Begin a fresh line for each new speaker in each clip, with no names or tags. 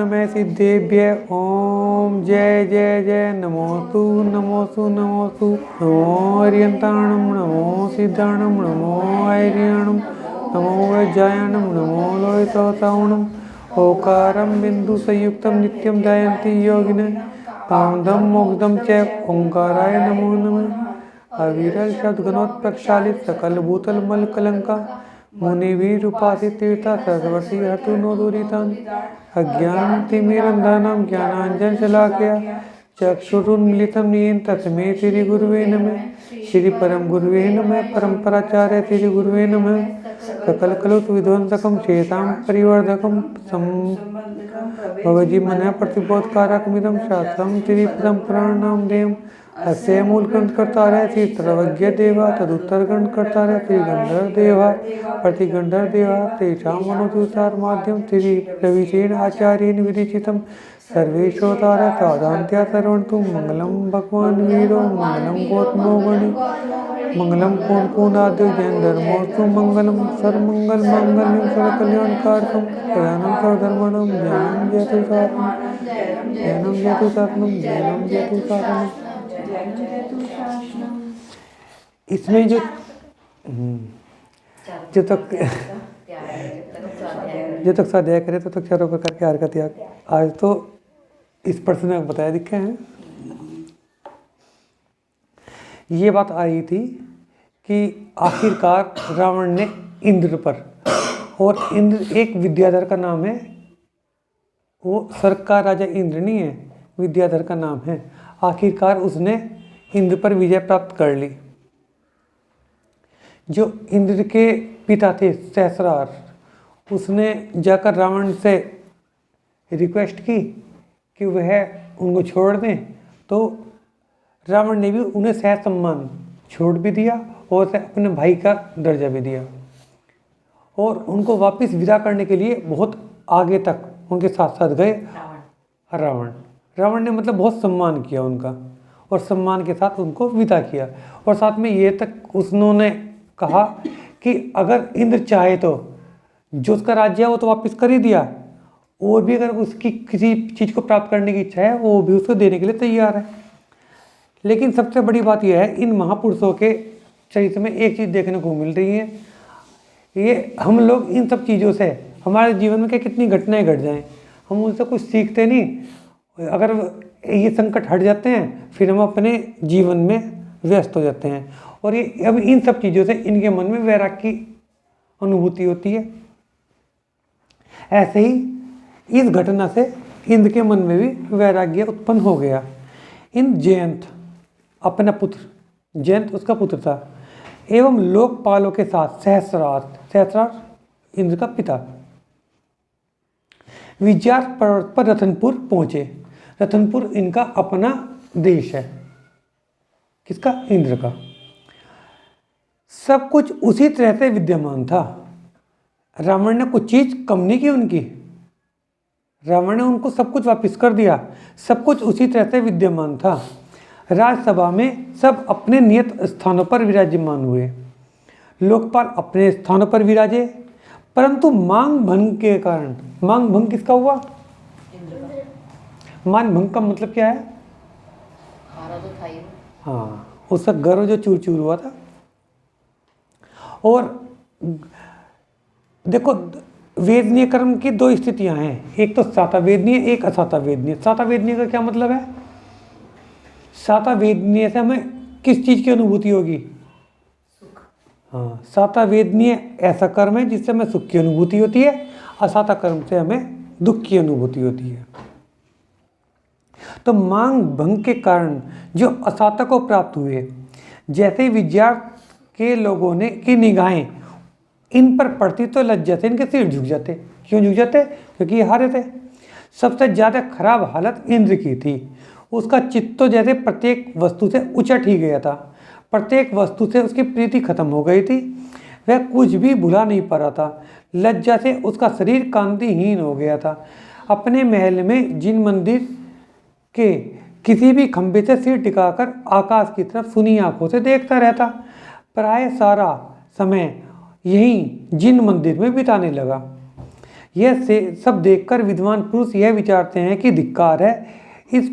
नमः सिद्धेभ्य ओम जय जय जय नमोस्तु नमोस्तु नमोस्तु नमो हरियंताणम नमो सिद्धाणम नमो ऐरियाणम नमो वज्रायणम नमो लोहितोतावणम ओकारं बिंदु संयुक्तं नित्यं ध्यायन्ति योगिनः कामदं मोक्षदं च ओंकाराय नमो नमः। अविरल शब्द गणोत्प्रक्षालित सकल भूतल मल कलंका मुनिवीर उपासित तीर्था सरस्वती हतु नो दुरितान् अज्ञानं तिमिरन्धानां ज्ञानाञ्जन शलाकया चक्षुरुन्मिलितं येन तस्मै श्री गुरुवे नमः। श्री परम गुरुवे नमः। परम्पराचार्य श्री गुरुवे नमः। सकल कलुष विध्वंसकं शेषां परिवर्धकं भगवजी मनः प्रतिबोधकारकमिदं शास्त्रं श्री परम्पराणां देयम् अस्य मूल ग्रंथकर्तारः श्री सर्वज्ञ देवा तदुत्तर ग्रंथकर्तारः श्री गंधर्व देवा प्रतिगंधर्व देवा तेषां मनोदुसार माध्यम श्री प्रविशेन आचार्येण विरचितं सर्वेश्वतारः साधान्त्या सर्वन्तु मंगलम भगवान वीरो मंगलम गौतमो गणि मंगलम पूर्णपूर्णाद्य जैन धर्मोस्तु मंगलम सर्वमंगल मांगल्यं सर्वकल्याणकारकं प्रधानं सर्वधर्माणां ज्ञानं जयतु साधनं ज्ञानं जयतु साधनं ज्ञानं जयतु साधनं। इसमें जो तक स्वाध्याय करे तो तक चारों प्रकार के आर्य का त्याग। आज तो इस प्रश्न में बताया दिखे हैं। ये बात आई थी कि आखिरकार रावण ने इंद्र पर, और इंद्र एक विद्याधर का नाम है, वो स्वर्ग का राजा इंद्र नहीं है, विद्याधर का नाम है। आखिरकार उसने इंद्र पर विजय प्राप्त कर ली। जो इंद्र के पिता थे सहस्रार, उसने जाकर रावण से रिक्वेस्ट की कि वह उनको छोड़ दें, तो रावण ने भी उन्हें सह सम्मान छोड़ भी दिया और उसे अपने भाई का दर्जा भी दिया, और उनको वापस विदा करने के लिए बहुत आगे तक उनके साथ साथ गए रावण ने मतलब बहुत सम्मान किया उनका, और सम्मान के साथ उनको विदा किया। और साथ में ये तक उन्होंने कहा कि अगर इंद्र चाहे तो जो उसका राज्य है वो तो वापस कर ही दिया, और भी अगर उसकी किसी चीज़ को प्राप्त करने की इच्छा है वो भी उसको देने के लिए तैयार है। लेकिन सबसे बड़ी बात यह है, इन महापुरुषों के चरित्र में एक चीज़ देखने को मिल रही है, ये हम लोग इन सब चीज़ों से हमारे जीवन में क्या कितनी घटनाएं घट जाएं, हम उनसे कुछ सीखते नहीं। अगर ये संकट हट जाते हैं फिर हम अपने जीवन में व्यस्त हो जाते हैं, और ये अब इन सब चीज़ों से इनके मन में वैराग्य की अनुभूति होती है। ऐसे ही इस घटना से इंद्र के मन में भी वैराग्य उत्पन्न हो गया। इन जयंत अपना पुत्र, जयंत उसका पुत्र था, एवं लोकपालों के साथ सहस्रार इंद्र का पिता विजयार पर्वत पर रतनपुर पहुंचे। रतनपुर इनका अपना देश है। किसका? इंद्र का। सब कुछ उसी तरह से विद्यमान था। रावण ने कुछ चीज कम नहीं की उनकी, रावण ने उनको सब कुछ वापस कर दिया। सब कुछ उसी तरह से विद्यमान था। राजसभा में सब अपने नियत स्थानों पर विराजमान हुए। लोकपाल अपने स्थानों पर विराजे, परंतु मांग भंग के कारण, मांग भंग किसका हुआ? मान भंग का मतलब क्या है?
तो था ही।
हाँ, उसका गर्व जो चूर चूर हुआ था। और देखो, वेदनीय कर्म की दो स्थितियां हैं, एक तो साता वेदनीय, एक असाता वेदनीय। साता वेदनीय का क्या मतलब है? साता वेदनीय से हमें किस चीज की अनुभूति होगी?
सुख।
हाँ, साता वेदनीय ऐसा कर्म है जिससे हमें सुख की अनुभूति होती है, असाता कर्म से हमें दुख की अनुभूति होती है। तो मांग भंग के कारण जो असाता को प्राप्त हुए, जैसे ही विद्यार्थ के लोगों ने की निगाहें इन पर पड़ती तो लज्जा से इनके सिर झुक जाते। क्यों झुक जाते? क्योंकि ये हारे थे। सबसे ज़्यादा खराब हालत इंद्र की थी। उसका चित्त तो जैसे प्रत्येक वस्तु से उचट ही गया था। प्रत्येक वस्तु से उसकी प्रीति खत्म हो गई थी। वह कुछ भी भुला नहीं पा रहा था। लज्जा से उसका शरीर कांतिहीन हो गया था। अपने महल में जिन मंदिर के किसी भी खंभे से सिर टिकाकर आकाश की तरफ सुनी आंखों से देखता रहता। प्राय सारा समय यहीं जिन मंदिर में बिताने लगा। यह से सब देखकर विद्वान पुरुष यह विचारते हैं कि धिक्कार है इस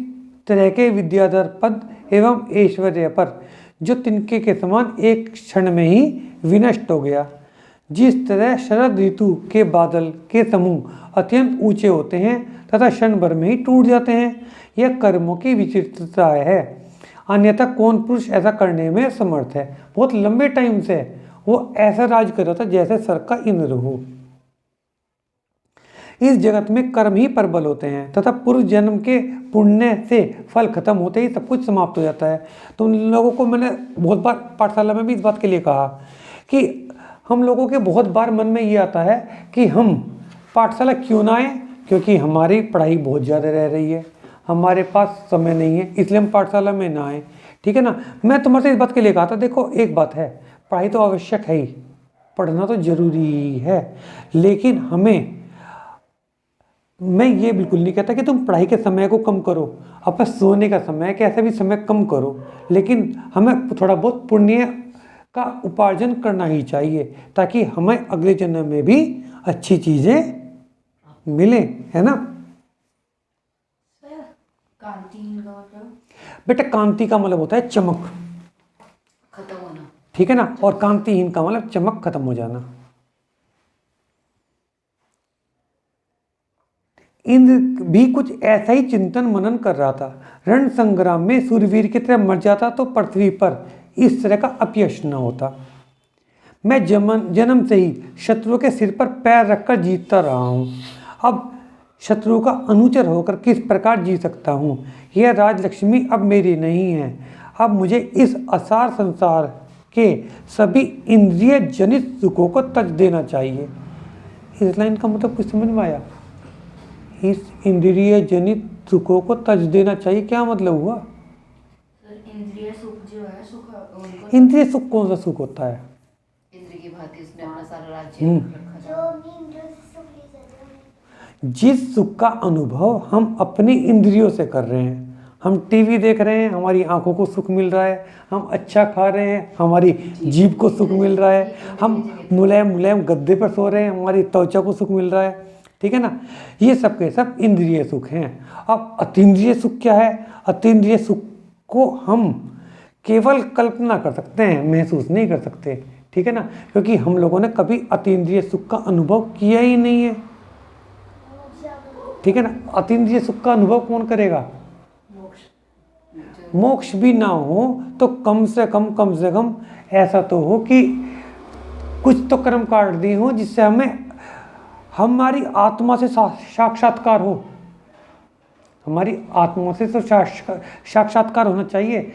तरह के विद्याधर पद एवं ऐश्वर्य पर, जो तिनके के समान एक क्षण में ही विनष्ट हो गया। जिस तरह शरद ऋतु के बादल के समूह अत्यंत ऊंचे होते हैं तथा क्षण भर में ही टूट जाते हैं, यह कर्मों की विचित्रता है। अन्यथा कौन पुरुष ऐसा करने में समर्थ है। बहुत लंबे टाइम से वो ऐसा राज कर रहा था जैसे सर का इंद्र हो। इस जगत में कर्म ही प्रबल होते हैं तथा पूर्व जन्म के पुण्य से फल खत्म होते ही सब कुछ समाप्त हो जाता है। तो उन लोगों को मैंने बहुत बार पाठशाला में भी इस बात के लिए कहा कि हम लोगों के बहुत बार मन में ये आता है कि हम पाठशाला क्यों ना आए, क्योंकि हमारी पढ़ाई बहुत ज़्यादा रह रही है, हमारे पास समय नहीं है, इसलिए हम पाठशाला में ना आए। ठीक है ना। मैं तुम्हारे से इस बात के लिए कहा था, देखो एक बात है, पढ़ाई तो आवश्यक है ही, पढ़ना तो जरूरी है, लेकिन मैं ये बिल्कुल नहीं कहता कि तुम पढ़ाई के समय को कम करो, अपना सोने का समय कैसे भी समय कम करो, लेकिन हमें थोड़ा बहुत पुण्य का उपार्जन करना ही चाहिए ताकि हमें अगले जन्म में भी अच्छी चीज़ें मिले, है ना।
कांतिहीन का मतलब
बेटा कांति का मतलब होता है चमक,
खत्म होना।
ठीक है ना, और कांतिहीन का मतलब चमक खत्म हो जाना। इंद्र भी कुछ ऐसा ही चिंतन मनन कर रहा था। रण संग्राम में सूरवीर की तरह मर जाता तो पृथ्वी पर इस तरह का अपयश न होता। मैं जन्म से ही शत्रु के सिर पर पैर रखकर जीतता रहा हूँ, अब शत्रु का अनुचर होकर किस प्रकार जी सकता हूँ। यह राजलक्ष्मी अब मेरी नहीं है, अब मुझे इस असार संसार के सभी इंद्रिय जनित सुखों को तज देना चाहिए। इस लाइन का मतलब कुछ समझ में आया? इस इंद्रिय जनित सुखों को तज देना चाहिए, क्या मतलब हुआ?
इंद्रिय सुख जो है, सुख
इंद्रिय सुख कौन सा सुख होता है?
इंद्र की भांति उसने अपना सारा राज्य रखा था।
जिस सुख का अनुभव हम अपनी इंद्रियों से कर रहे हैं, हम टीवी देख रहे हैं, हमारी आंखों को सुख मिल रहा है, हम अच्छा खा रहे हैं, हमारी जीभ को सुख मिल रहा है, हम मुलायम मुलायम गद्दे पर सो रहे हैं, हमारी त्वचा को सुख मिल रहा है, ठीक है ना। ये सब के सब इंद्रिय सुख हैं। अब अतीन्द्रिय सुख क्या है? अतीन्द्रिय सुख को हम केवल कल्पना कर सकते हैं, महसूस नहीं कर सकते, ठीक है ना, क्योंकि हम लोगों ने कभी अतीन्द्रिय सुख का अनुभव किया ही नहीं है, ठीक है ना। अतीन्द्रिय सुख का अनुभव कौन करेगा? मोक्ष भी ना हो तो कम से कम ऐसा तो हो कि कुछ तो कर्म काट दिए हो जिससे हमें हमारी आत्मा से साक्षात्कार हो, हमारी आत्मा से तो साक्षात्कार होना चाहिए।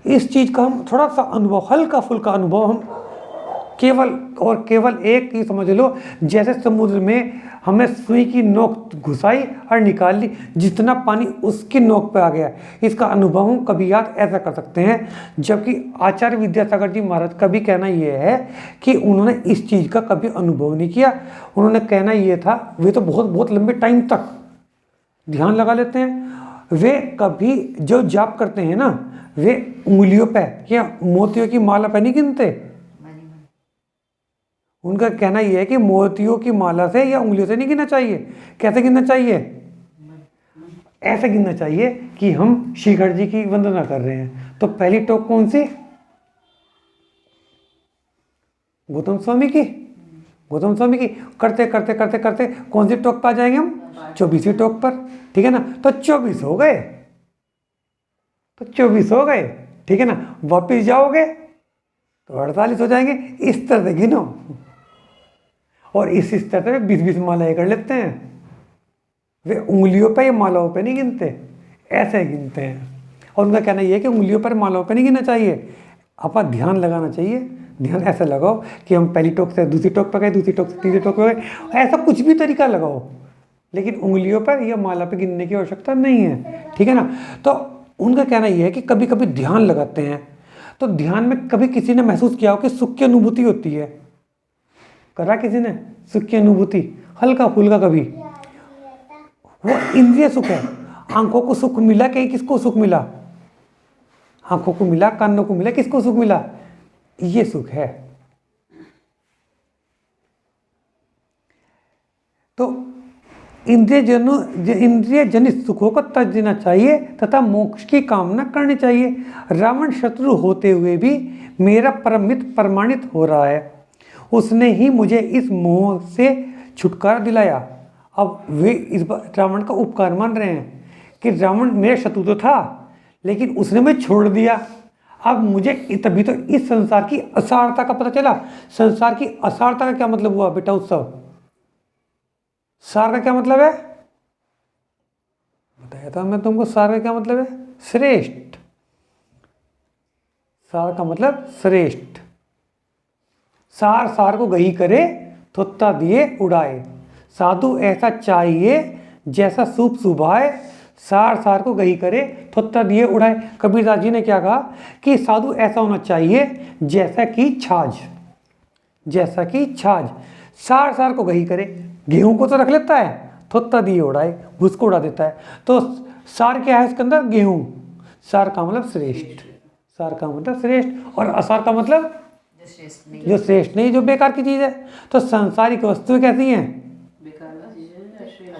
इस चीज़ का हम थोड़ा सा अनुभव, हल्का फुल्का अनुभव हम केवल और केवल एक ही समझ लो, जैसे समुद्र में हमें सुई की नोक घुसाई और निकाल ली, जितना पानी उसकी नोक पे आ गया, इसका अनुभव हम कभी याद ऐसा कर सकते हैं। जबकि आचार्य विद्यासागर जी महाराज का भी कहना यह है कि उन्होंने इस चीज़ का कभी अनुभव नहीं किया। उन्होंने कहना ये था, वे तो बहुत बहुत लंबे टाइम तक ध्यान लगा लेते हैं, वे कभी जो जाप करते हैं ना, वे उंगलियों पे या मोतियों की माला पे नहीं गिनते। उनका कहना यह है कि मोतियों की माला से या उंगलियों से नहीं गिनना चाहिए। कैसे गिनना चाहिए? ऐसे गिनना चाहिए कि हम शिखर जी की वंदना कर रहे हैं। तो पहली टोक कौन सी? गौतम स्वामी की। गौतम स्वामी की करते करते करते करते कौन सी टोक पर आ जाएंगे हम? 24वीं टोक पर, ठीक है ना। तो 24 हो गए, तो 24 हो गए, ठीक है ना। वापिस जाओगे तो 48 हो जाएंगे। इस तरह से गिनो, और इस तरह से 20-20 मालाएं कर लेते हैं। वे उंगलियों पे या मालाओं पे नहीं गिनते, ऐसे गिनते हैं। और उनका कहना यह है कि उंगलियों पर मालाओं पे नहीं गिनना चाहिए, अपना ध्यान लगाना चाहिए। ध्यान ऐसा लगाओ कि हम पहली टोक से दूसरी टोक पर गए, दूसरी टोक से तीसरी टोक पर गए, ऐसा कुछ भी तरीका लगाओ, लेकिन उंगलियों पर या माला पे गिनने की आवश्यकता नहीं है, ठीक है ना। तो उनका कहना यह है कि कभी कभी ध्यान लगाते हैं तो ध्यान में कभी किसी ने महसूस किया हो कि सुख की अनुभूति होती है? करा किसी ने सुख की अनुभूति? हल्का फुल्का कभी? वो इंद्रिय सुख है। आंखों को सुख मिला, कहीं किसको सुख मिला? आंखों को मिला, कानों को मिला, किसको सुख मिला? ये सुख है। तो इंद्रिय जनित सुखों को त्याज देना चाहिए तथा मोक्ष की कामना करनी चाहिए। रावण शत्रु होते हुए भी मेरा परम मित्र प्रमाणित हो रहा है। उसने ही मुझे इस मोह से छुटकारा दिलाया। अब वे इस बार रावण का उपकार मान रहे हैं कि रावण मेरा शत्रु तो था, लेकिन उसने मुझे छोड़ दिया। अब मुझे तभी तो इस संसार की असारता का पता चला। संसार की असारता का क्या मतलब हुआ बेटा उत्सव? सार का क्या मतलब है बताया था मैं तुमको। सार का क्या मतलब है? श्रेष्ठ। सार का मतलब श्रेष्ठ। सार सार को गही करे, थोत्ता दिए उड़ाए। साधु ऐसा चाहिए जैसा सूप सुभाए, सार सार को गही करे, थोत्ता दिए उड़ाए। कबीरदास जी ने क्या कहा कि साधु ऐसा होना चाहिए जैसा कि छाछ, जैसा कि छाछ सार सार को गही करे। गेहूं को तो रख लेता है, थोत्ता दिए उड़ाए, भूस को उड़ा देता है। तो सार क्या है उसके अंदर? गेहूं। सार का मतलब श्रेष्ठ, सार का मतलब श्रेष्ठ, और असार का मतलब जो श्रेष्ठ नहीं, जो बेकार की चीज है। तो सांसारिक वस्तुएं कैसी हैं?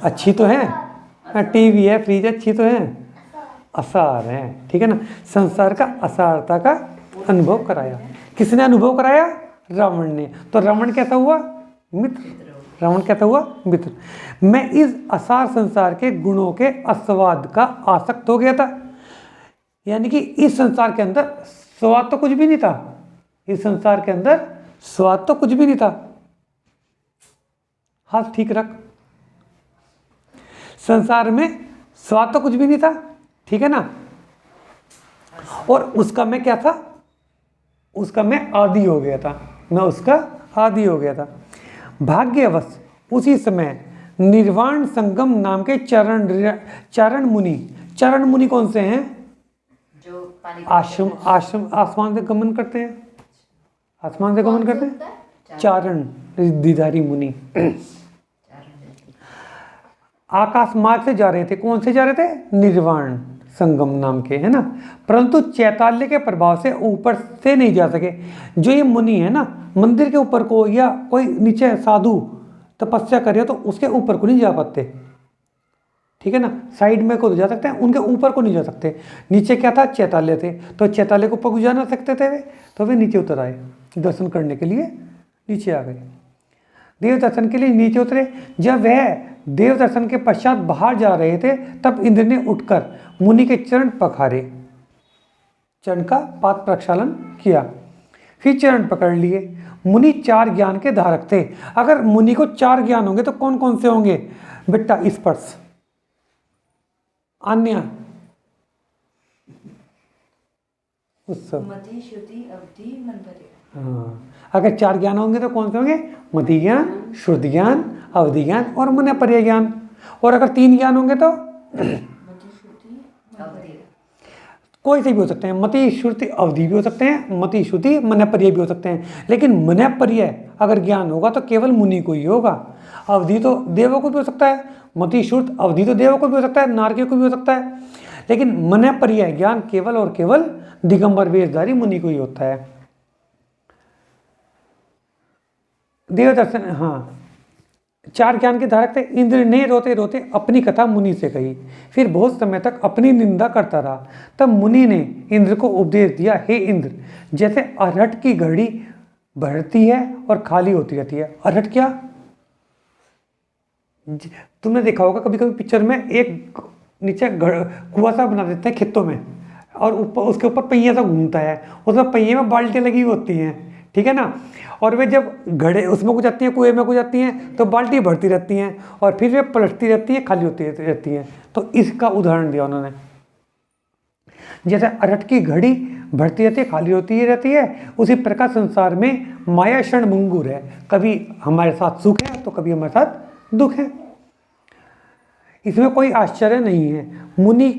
अच्छी तो है, टीवी है, फ्रिज अच्छी तो है, असार है। ठीक है ना। संसार का असारता का अनुभव कराया। किसने अनुभव कराया? रावण ने। तो रावण कैसा हुआ? मित्र। रावण कैसा हुआ? मित्र। मैं इस असार संसार के गुणों के आस्वाद का आसक्त हो गया था। यानी कि इस संसार के अंदर स्वाद तो कुछ भी नहीं था। इस संसार के अंदर स्वाद तो कुछ भी नहीं था। हाथ ठीक रख। संसार में स्वाद तो कुछ भी नहीं था, ठीक है ना। और उसका मैं क्या था? उसका मैं आदी हो गया था। मैं उसका आदी हो गया था। भाग्यवश उसी समय निर्वाण संगम नाम के चरण मुनि। चरण मुनि कौन से हैं?
जो पानी
आश्रम आश्रम आसमान से गमन करते हैं, आसमान से गमन करते हैं। चारण रिद्धिधारी मुनि आकाश मार्ग से जा रहे थे। कौन से जा रहे थे? निर्वाण संगम नाम के, है ना। परंतु चैताल्य के प्रभाव से ऊपर से नहीं जा सके। जो ये मुनि है ना, मंदिर के ऊपर को या कोई नीचे साधु तपस्या करे तो उसके ऊपर को नहीं जा पाते, ठीक है ना। साइड में को तो जा सकते हैं, उनके ऊपर को नहीं जा सकते। नीचे क्या था? चैताल्य थे। तो चैताल्य को ऊपर को जा ना सकते थे वे, तो वे नीचे उतर आए दर्शन करने के लिए, नीचे आ गए। देव दर्शन के लिए नीचे उतरे। जब वह देव दर्शन के पश्चात बाहर जा रहे थे, तब इंद्र ने उठकर मुनि के चरण पखारे, चरण का पाद प्रक्षालन किया, फिर चरण पकड़ लिए। मुनि 4 ज्ञान के धारक थे। अगर मुनि को 4 ज्ञान होंगे तो कौन कौन से होंगे बेटा? स्पर्श, अन्य, उत्सव,
मति, श्रुति, अवधि, मंतव्य।
हाँ। अगर 4 ज्ञान होंगे तो कौन से होंगे? मति ज्ञान, श्रुति ज्ञान, अवधि ज्ञान और मनपर्य ज्ञान। और अगर 3 ज्ञान होंगे तो कोई से भी हो सकते हैं। मति, श्रुति, अवधि भी हो सकते हैं, मति, श्रुति, मनपर्य भी हो सकते हैं। लेकिन मनपर्य अगर ज्ञान होगा तो केवल मुनि को ही होगा। अवधि तो देवों को भी हो सकता है, मति, श्रुति, अवधि तो देवों को भी हो सकता है, नारकियों को भी हो सकता है। लेकिन मनपर्य ज्ञान केवल और केवल दिगंबर वेशधारी मुनि को ही होता है। देव दर्शन, हाँ। 4 ज्ञान के धारक थे। इंद्र ने रोते रोते अपनी कथा मुनि से कही, फिर बहुत समय तक अपनी निंदा करता रहा। तब मुनि ने इंद्र को उपदेश दिया, हे इंद्र, जैसे अरहट की घड़ी बढ़ती है और खाली होती रहती है। अरहट क्या? तुमने देखा होगा कभी कभी पिक्चर में, एक नीचे कुआं सा बना देते हैं खेतों में, और ऊपर उसके ऊपर पहिया सा घूमता है, उसमें पहिए में बाल्टियाँ लगी होती हैं, ठीक है ना। और वे जब घड़े उसमें को जाती हैं, कुएं में को जाती हैं, तो बाल्टी भरती रहती हैं और फिर वे पलटती रहती हैं, खाली होती रहती हैं। तो इसका उदाहरण दिया उन्होंने। जैसे अरहट की घड़ी बढ़ती रहती है, खाली होती ही रहती है, उसी प्रकार संसार में माया क्षण भंगुर है। कभी हमारे साथ सुख है तो कभी हमारे साथ दुख है। इसमें कोई आश्चर्य नहीं है। मुनि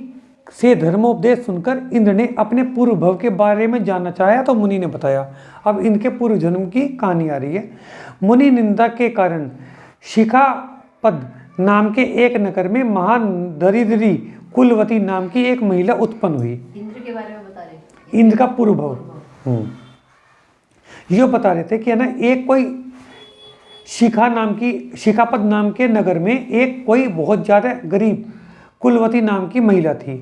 से धर्मोपदेश सुनकर इंद्र ने अपने पूर्व भव के बारे में जानना चाहा तो मुनि ने बताया। अब इनके पूर्व जन्म की कहानी आ रही है। मुनि निंदा के कारण शिखापद नाम के एक नगर में महान दरिद्री कुलवती नाम की एक महिला उत्पन्न हुई।
इंद्र के बारे में बता रहे?
इंद्र का पूर्व भव। ये बता रहे थे कि है ना, एक कोई शिखापत नाम के नगर में एक कोई बहुत ज़्यादा गरीब कुलवती नाम की महिला थी,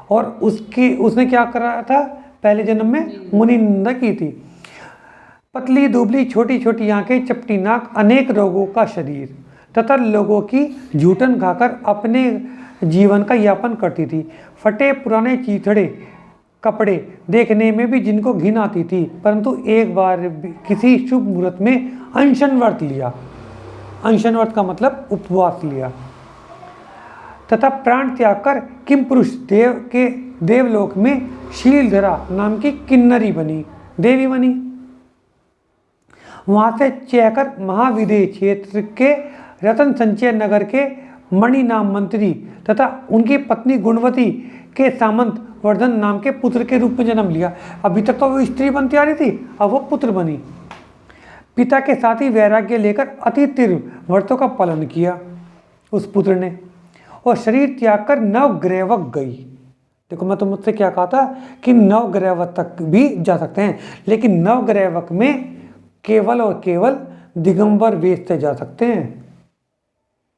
और उसने क्या करा था, पहले जन्म में मुनि निंदा की थी। पतली दुबली छोटी छोटी आंखें, चपटी नाक, अनेक रोगों का शरीर तथा लोगों की झूठन खाकर अपने जीवन का यापन करती थी। फटे पुराने चीथड़े कपड़े देखने में भी जिनको घिन आती थी, परंतु एक बार किसी शुभ मुहूर्त में अनशन व्रत लिया, अनशन व्रत का मतलब उपवास लिया, तथा प्राण त्याग कर किम पुरुष देवलोक में शीलधरा नाम की किन्नरी बनी, देवी बनी। वहां से चहकर महाविदेह क्षेत्र के रतन संचय नगर के मणि नाम मंत्री तथा उनकी पत्नी गुणवती के सामंत वर्धन नाम के पुत्र के रूप में जन्म लिया। अभी तक तो वो स्त्री बनती आ रही थी, अब वो पुत्र बनी। पिता के साथ ही वैराग्य लेकर अति तीव्र व्रतों का पालन किया उस पुत्र ने, और शरीर त्याग कर नवग्रहवक गई। देखो मैं तो मुझसे क्या कहा था कि नवग्रहवक तक भी जा सकते हैं, लेकिन नवग्रहवक में केवल और केवल दिगंबर वेश से जा सकते हैं,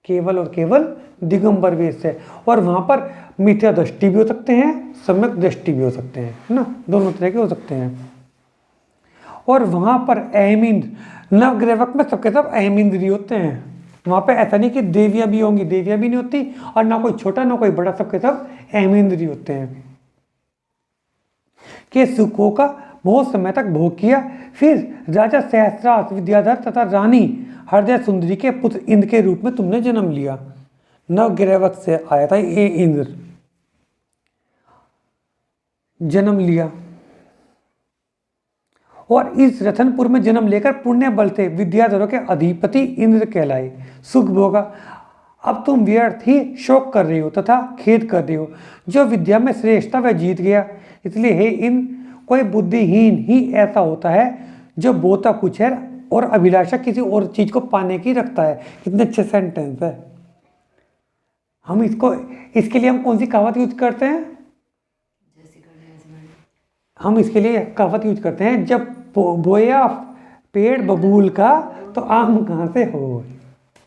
केवल और केवल दिगंबर वेश से। और वहां पर मिथ्या दृष्टि भी हो सकते हैं, सम्यक दृष्टि भी हो सकते हैं, है ना, दोनों तरह के हो सकते हैं। और वहां पर अहमिंद्र, नवग्रहवक में सबके सब अहमिंद्री होते हैं। वहां पे ऐसा नहीं कि देवियां भी होंगी, देवियां भी नहीं होती, और ना कोई छोटा ना कोई बड़ा, सबके सब अहमिंद्री होते हैं। के सुखों का बहुत समय तक भोग किया। फिर राजा सहस्रास विद्याधर तथा रानी हृदय सुंदरी के पुत्र इंद्र के रूप में तुमने जन्म लिया। नवग्रहवक से आया था ये इंद्र, जन्म लिया, और इस रतनपुर में जन्म लेकर पुण्य बल से विद्याधरों के अधिपति इंद्र कहलाए। सुख भोगा। अब तुम व्यर्थ ही शोक कर रहे हो तथा खेद कर रहे हो। जो विद्या में श्रेष्ठ था वह जीत गया। इसलिए हे इंद्र, कोई बुद्धिहीन ही ऐसा होता है जो बोता कुछ है और अभिलाषा किसी और चीज को पाने की रखता है। कितने अच्छे सेंटेंस है। हम इसके लिए हम कौन सी कहावत यूज करते हैं? हम इसके लिए कहावत यूज करते हैं, जब बोया पेड़ बबूल का तो आम कहाँ से हो।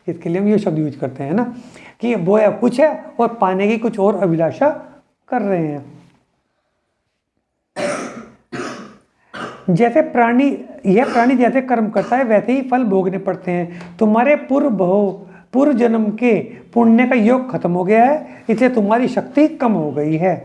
इसके लिए हम ये शब्द यूज करते हैं ना, कि बोया कुछ है और पाने की कुछ और अभिलाषा कर रहे हैं। यह प्राणी जैसे कर्म करता है वैसे ही फल भोगने पड़ते हैं। तुम्हारे पूर्व जन्म के पुण्य का योग खत्म हो गया है, इससे तुम्हारी शक्ति कम हो गई है।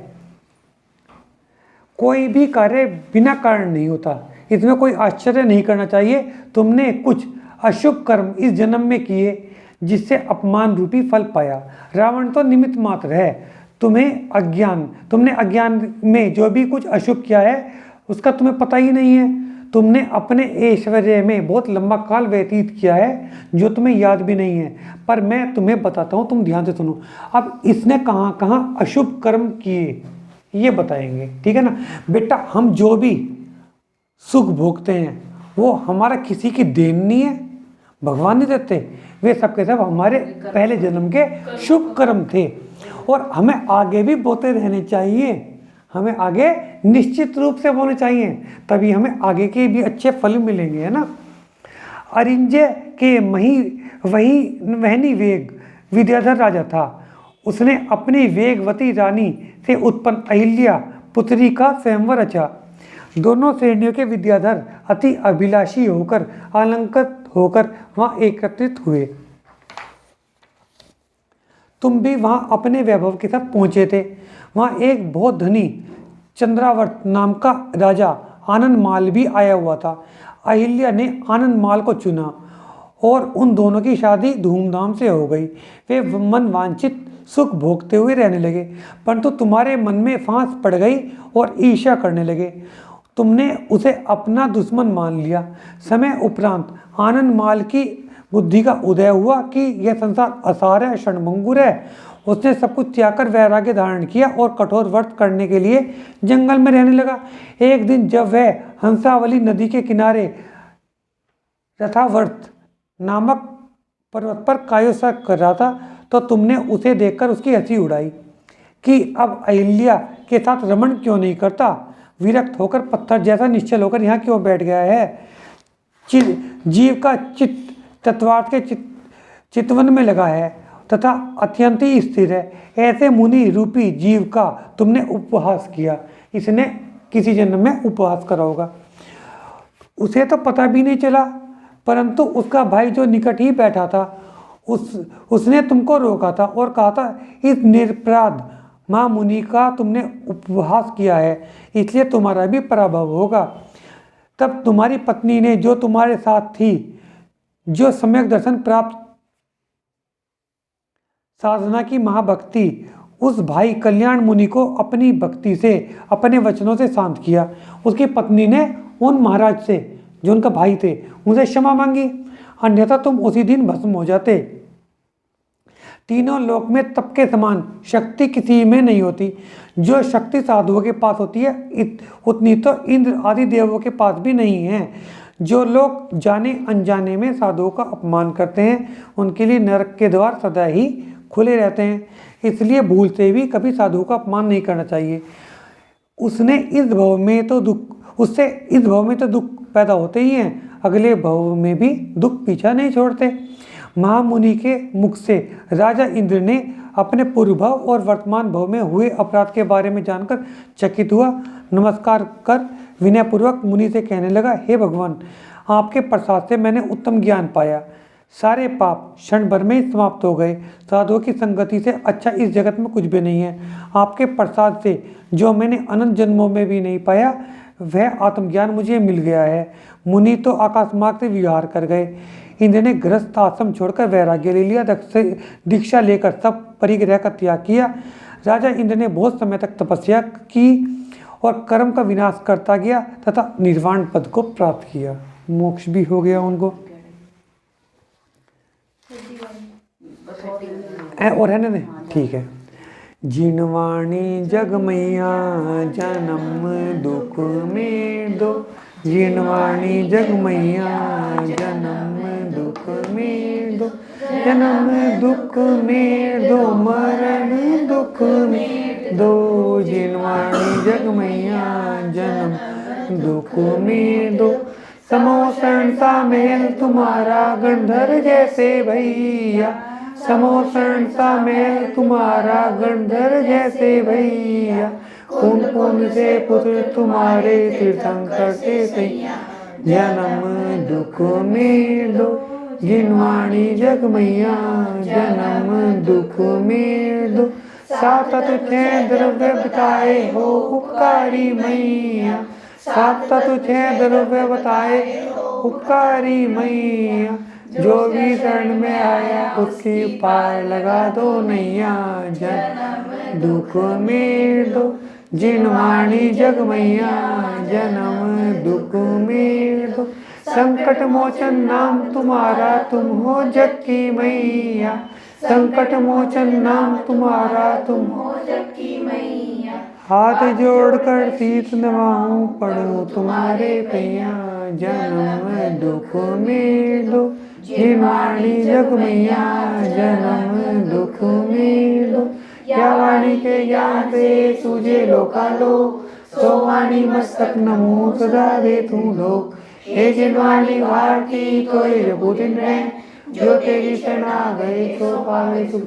कोई भी कार्य बिना कारण नहीं होता, इसमें कोई आश्चर्य नहीं करना चाहिए। तुमने कुछ अशुभ कर्म इस जन्म में किए जिससे अपमान रूपी फल पाया। रावण तो निमित्त मात्र है। तुमने अज्ञान में जो भी कुछ अशुभ किया है उसका तुम्हें पता ही नहीं है। तुमने अपने ऐश्वर्य में बहुत लंबा काल व्यतीत किया है जो तुम्हें याद भी नहीं है। पर मैं तुम्हें बताता हूँ, तुम ध्यान से सुनो। अब इसने कहाँ कहाँ अशुभ कर्म किए ये बताएंगे, ठीक है ना बेटा। हम जो भी सुख भोगते हैं वो हमारा किसी की देन नहीं है, भगवान नहीं देते। वे सबके सब हमारे पहले जन्म के शुभ कर्म थे, और हमें आगे भी बोते रहने चाहिए। हमें आगे निश्चित रूप से बोलने चाहिए, तभी हमें आगे के भी अच्छे फल मिलेंगे, है ना। अरिंजे के वहनी वेग विद्याधर राजा था। उसने अपनी वेगवती रानी से उत्पन्न अहिल्या पुत्री का स्वयंवर रचा। दोनों श्रेणियों के विद्याधर अति अभिलाषी होकर अलंकृत होकर वहां एकत्रित हुए। तुम भी वहां अपने वैभव के साथ पहुंचे थे। वहां एक बहुत धनी चंद्रावर्त नाम का राजा आनंद माल भी आया हुआ था। अहिल्या ने आनंद माल को चुना और उन दोनों की शादी धूमधाम से हो गई। वे मन वांछित सुख भोगते हुए रहने लगे, परंतु तुम्हारे मन में फांस पड़ गई और ईर्ष्या करने लगे। तुमने उसे अपना दुश्मन मान लिया। समय उपरांत आनंद माल की बुद्धि का उदय हुआ कि यह संसार असार है, क्षणभंगुर है। उसने सब कुछ त्याग कर वैराग्य धारण किया और कठोर व्रत करने के लिए जंगल में रहने लगा। एक दिन जब वह हंसावली नदी के किनारे रथावर्त नामक पर्वत पर कायोत्सव कर रहा था, तो तुमने उसे देखकर उसकी हंसी उड़ाई कि अब अहिल्या के साथ रमण क्यों नहीं करता। विरक्त होकर पत्थर जैसा निश्चल होकर यहाँ क्यों बैठ गया है। जीव का चित्त तत्वार्थ के चितवन में लगा है तथा अत्यंत ही स्थिर है, ऐसे मुनि रूपी जीव का तुमने उपहास किया। इसने किसी जन्म में उपहास करा होगा, उसे तो पता भी नहीं चला, परंतु उसका भाई जो निकट ही बैठा था उसने तुमको रोका था और कहा था इस निरपराध महामुनि का तुमने उपहास किया है, इसलिए तुम्हारा भी पराभव होगा। तब तुम्हारी पत्नी ने जो तुम्हारे साथ थी, जो सम्यक दर्शन प्राप्त साधना की महाभक्ति, उस भाई कल्याण मुनि को अपनी भक्ति से, अपने वचनों से शांत किया। उसकी पत्नी ने उन महाराज से, जो उनका भाई थे, उनसे क्षमा मांगी, अन्यथा तुम उसी दिन भस्म हो जाते। तीनों लोक में तप के समान शक्ति किसी में नहीं होती। जो शक्ति साधुओं के पास होती है उतनी तो इंद्र आदि देवों के पास भी नहीं है। जो लोग जाने अनजाने में साधुओं का अपमान करते हैं, उनके लिए नरक के द्वार सदा ही खुले रहते हैं। इसलिए भूल से भी कभी साधुओं का अपमान नहीं करना चाहिए। उससे इस भव में तो दुख पैदा होते ही हैं, अगले भव में भी दुख पीछा नहीं छोड़ते। महामुनि के मुख से राजा इंद्र ने अपने पूर्व भव और वर्तमान भव में हुए अपराध के बारे में जानकर चकित हुआ। नमस्कार कर विनयपूर्वक मुनि से कहने लगा, हे भगवान, आपके प्रसाद से मैंने उत्तम ज्ञान पाया। सारे पाप क्षण भर में ही समाप्त हो गए। साधुओं की संगति से अच्छा इस जगत में कुछ भी नहीं है। आपके प्रसाद से जो मैंने अनंत जन्मों में भी नहीं पाया, वह आत्मज्ञान मुझे मिल गया है। मुनि तो आकाश मार्ग से विहार कर गए। इंद्र ने गृहस्थ आश्रम छोड़कर वैराग्य ले लिया, दीक्षा लेकर सब परिग्रह का त्याग किया। राजा इंद्र ने बहुत समय तक तपस्या की और कर्म का विनाश करता गया तथा निर्वाण पद को प्राप्त किया। मोक्ष भी हो गया उनको। और है ना, ठीक है। जिनवाणी जग मैया जन्म दुख में दो, जिनवाणी जग मैया जन्म दुख में दो, जन्म दुख में दो, मरण दुख में दो, जिनवाणी जग मैया जन्म दुख में दो। समोसण सा महल तुम्हारा गंधर जैसे भैया, समोसण सा महल तुम्हारा गंधर जैसे भैया, खून खून से पुत्र तुम्हारे तीर्थंकर से सैया, जन्म दुख में दो, जिनवाणी जग मैया जन्म दुख में दो। सात तुझे द्रव्य बताए हो उपकारी मैया, सात तुझे द्रव्य बताए उपकारी मैया, जो भी शरण में आया उसकी पार लगा दो नैया, जन्म दुख में दो, जिनवाणी जग मैया जन्म दुख में दो। संकट मोचन नाम तुम्हारा तुम हो जग की मैया, संकट मोचन नाम तुम्हारा तुम हो जग की मैया। हाथ जोड़कर शीश नवाऊं पढ़ूं तुम्हारे पैया, जन्म दुख में दो, जिनवाणी जग मैया जन्म दुख में दो। या वाणी के ज्ञान से सूझे लोकालो, सो वाणी मस्तक नमो सदा दे तू लोक। हे जिनवाणी भारती कोई रघुदिन है, जो तेरी शरण आ गए तो पावे सुख।